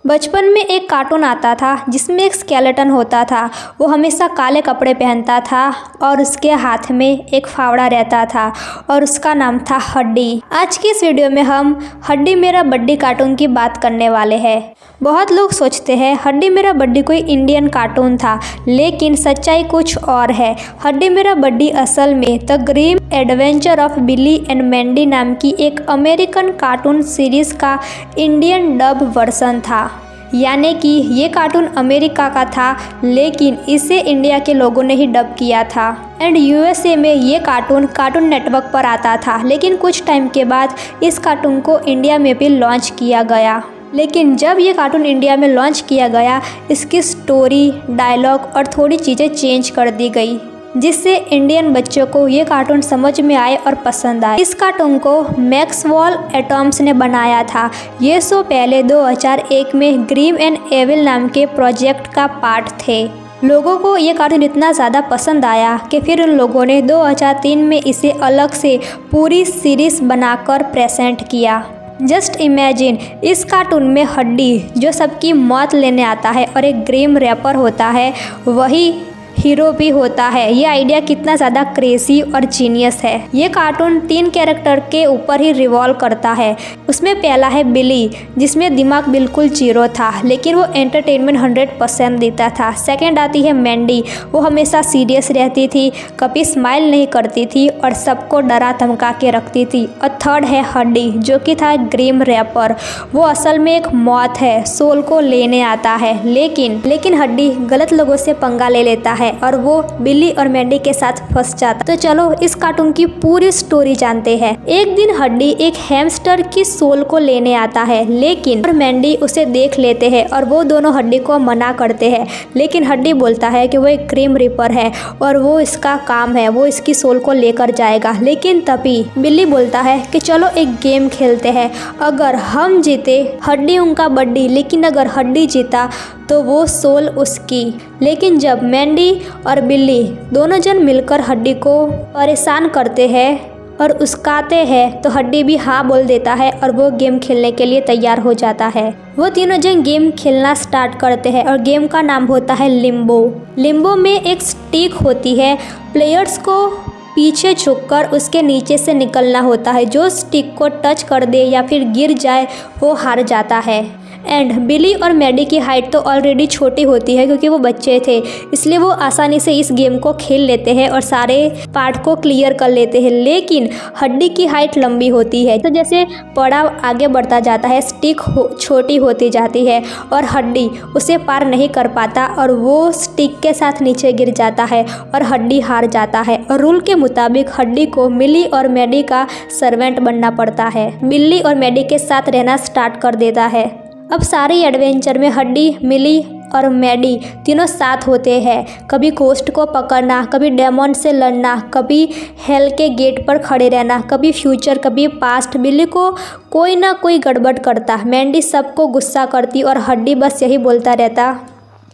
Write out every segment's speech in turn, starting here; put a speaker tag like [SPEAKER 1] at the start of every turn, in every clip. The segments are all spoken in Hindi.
[SPEAKER 1] बचपन में एक कार्टून आता था जिसमें एक स्केलेटन होता था। वो हमेशा काले कपड़े पहनता था और उसके हाथ में एक फावड़ा रहता था और उसका नाम था हड्डी। आज की इस वीडियो में हम हड्डी मेरा बड्डी कार्टून की बात करने वाले हैं। बहुत लोग सोचते हैं हड्डी मेरा बड्डी कोई इंडियन कार्टून था, लेकिन सच्चाई कुछ और है। हड्डी मेरा बड्डी असल में the grim adventure of Billy and Mandy नाम की एक अमेरिकन कार्टून सीरीज का इंडियन डब वर्जन था। यानी कि ये कार्टून अमेरिका का था, लेकिन इसे इंडिया के लोगों ने ही डब किया था। एंड यूएसए में ये कार्टून नेटवर्क पर आता था, लेकिन कुछ टाइम के बाद इस कार्टून को इंडिया में भी लॉन्च किया गया। लेकिन जब ये कार्टून इंडिया में लॉन्च किया गया, इसकी स्टोरी, डायलॉग और थोड़ी चीज़ें चेंज कर दी गई, जिससे इंडियन बच्चों को ये कार्टून समझ में आए और पसंद आए। इस कार्टून को मैक्सवेल एटम्स ने बनाया था। ये शो पहले 2001 में ग्रीम एंड एविल नाम के प्रोजेक्ट का पार्ट थे। लोगों को ये कार्टून इतना ज़्यादा पसंद आया कि फिर उन लोगों ने 2003 में इसे अलग से पूरी सीरीज बनाकर प्रेजेंट किया। जस्ट इमेजिन, इस कार्टून में हड्डी जो सबकी मौत लेने आता है और एक ग्रीम रैपर होता है, वही हीरो भी होता है। ये आइडिया कितना ज़्यादा क्रेजी और जीनियस है। ये कार्टून 3 कैरेक्टर के ऊपर ही रिवॉल्व करता है। उसमें पहला है बिली, जिसमें दिमाग बिल्कुल जीरो था, लेकिन वो एंटरटेनमेंट 100% देता था। सेकंड आती है मैंडी, वो हमेशा सीरियस रहती थी, कभी स्माइल नहीं करती थी और सबको डरा धमका के रखती थी। और थर्ड है हड्डी, जो कि था ग्रीम रैपर। वो असल में एक मौत है, सोल को लेने आता है, लेकिन हड्डी गलत लोगों से पंगा ले लेता है और वो बिली और मैंडी के साथ फंस जाता। तो चलो इस कार्टून की पूरी स्टोरी जानते हैं। एक दिन हड्डी एक हैमस्टर की सोल को लेने आता है, लेकिन मैंडी उसे देख लेते हैं और वो दोनों हड्डी को मना करते हैं। लेकिन हड्डी बोलता है कि वो एक ग्रीम रिपर है और वो इसका काम है, वो इसकी सोल को लेकर जाएगा। लेकिन तभी बिल्ली बोलता है कि चलो एक गेम खेलते हैं, अगर हम जीते हड्डी उनका बड्डी, लेकिन अगर हड्डी जीता तो वो सोल उसकी। लेकिन जब मैंडी और बिल्ली दोनों जन मिलकर हड्डी को परेशान करते हैं और उस्काते हैं, तो हड्डी भी हाँ बोल देता है और वो गेम खेलने के लिए तैयार हो जाता है। वो तीनों जन गेम खेलना स्टार्ट करते हैं और गेम का नाम होता है लिम्बो। लिम्बो में एक स्टिक होती है, प्लेयर्स को पीछे झुककर उसके नीचे से निकलना होता है। जो स्टिक को टच कर दे या फिर गिर जाए वो हार जाता है। एंड बिली और मैडी की हाइट तो ऑलरेडी छोटी होती है, क्योंकि वो बच्चे थे, इसलिए वो आसानी से इस गेम को खेल लेते हैं और सारे पार्ट को क्लियर कर लेते हैं। लेकिन हड्डी की हाइट लंबी होती है, तो जैसे पड़ाव आगे बढ़ता जाता है, स्टिक छोटी होती जाती है और हड्डी उसे पार नहीं कर पाता और वो स्टिक के साथ नीचे गिर जाता है और हड्डी हार जाता है। और रूल के मुताबिक हड्डी को मिली और मैडी का सर्वेंट बनना पड़ता है। मिली और मैडी के साथ रहना स्टार्ट कर देता है। अब सारी एडवेंचर में हड्डी, मिली और मैडी तीनों साथ होते हैं। कभी घोस्ट को पकड़ना, कभी डेमन से लड़ना, कभी हेल के गेट पर खड़े रहना, कभी फ्यूचर, कभी पास्ट। बिल्ली को कोई ना कोई गड़बड़ करता, मैंडी सबको गुस्सा करती और हड्डी बस यही बोलता रहता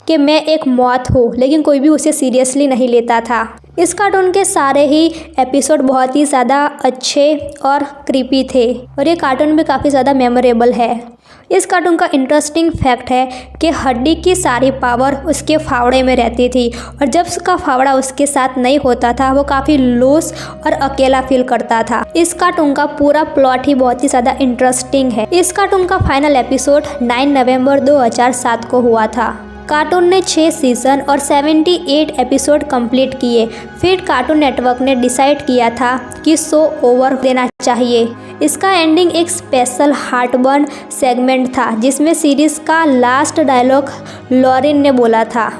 [SPEAKER 1] कि मैं एक मौत हूँ, लेकिन कोई भी उसे सीरियसली नहीं लेता था। इस कार्टून के सारे ही एपिसोड बहुत ही ज़्यादा अच्छे और क्रीपी थे और ये कार्टून भी काफ़ी ज़्यादा मेमोरेबल है। इस कार्टून का इंटरेस्टिंग फैक्ट है कि हड्डी की सारी पावर उसके फावड़े में रहती थी और जब उसका फावड़ा उसके साथ नहीं होता था, वो काफ़ी लूज और अकेला फील करता था। इस कार्टून का पूरा प्लॉट ही बहुत ही ज़्यादा इंटरेस्टिंग है। इस कार्टून का फाइनल एपिसोड 9 नवंबर 2007 को हुआ था। कार्टून ने 6 सीज़न और 78 एपिसोड कंप्लीट किए। फिर कार्टून नेटवर्क ने डिसाइड किया था कि शो ओवर देना चाहिए। इसका एंडिंग एक स्पेशल हार्टबर्न सेगमेंट था, जिसमें सीरीज का लास्ट डायलॉग लॉरेन ने बोला था।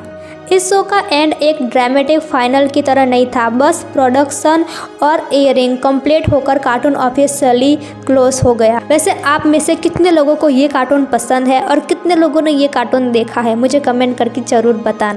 [SPEAKER 1] इस शो का एंड एक ड्रामेटिक फाइनल की तरह नहीं था, बस प्रोडक्शन और एयरिंग कंप्लीट होकर कार्टून ऑफिशियली क्लोज हो गया। वैसे आप में से कितने लोगों को ये कार्टून पसंद है और कितने लोगों ने ये कार्टून देखा है, मुझे कमेंट करके ज़रूर बताना।